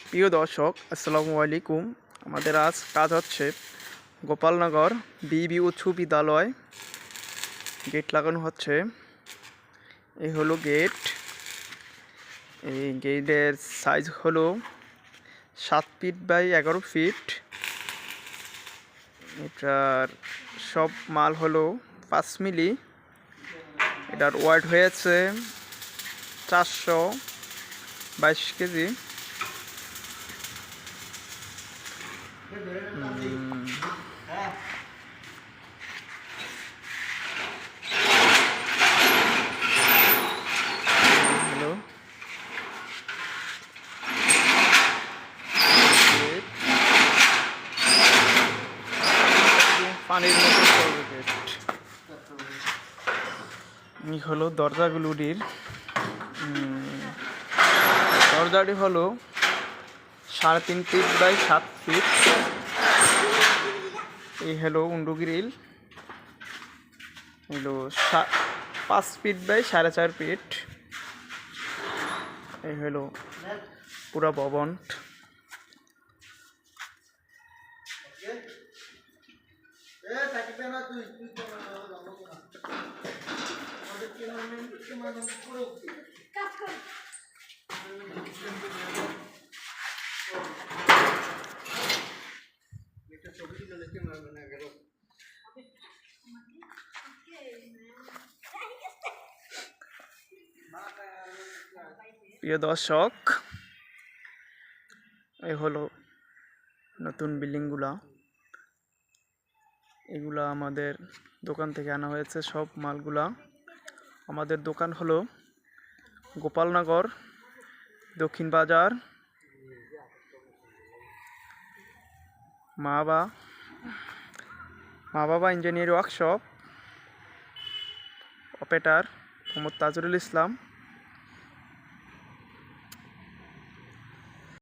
প্রিয় দর্শক, আসসালামু আলাইকুম। আমাদের আজ কাজ হচ্ছে গোপালনগর বিবি উচ্চ বিদ্যালয়। গেট লাগানো হচ্ছে। এই হলো গেট। এই গেটের সাইজ হলো 7 ফিট বাই 11 ফিট। এটার সব মাল হলো 5 মিলি। এটার ওয়েট হয়েছে 422 কেজি। হ্যালো, পানির মতো চলবে গেট। এই হলো দরজাগুলির। দরজাটি হলো 3.5 ফিট বাই 7 ফিট। এই হলো উন্ডু গ্রিল। হলো 5 ফিট বাই 4.5 ফিট। এই হলো পুরা ভবন। প্রিয় দর্শক, এই হলো নতুন বিল্ডিংগুলা। এগুলা আমাদের দোকান থেকে আনা হয়েছে সব মালগুলা। আমাদের দোকান হলো গোপালনগর দক্ষিণ বাজার, মা বাবা ইঞ্জিনিয়ারিং ওয়ার্কশপ। অপারেটর মোহাম্মদ তাজুরুল ইসলাম।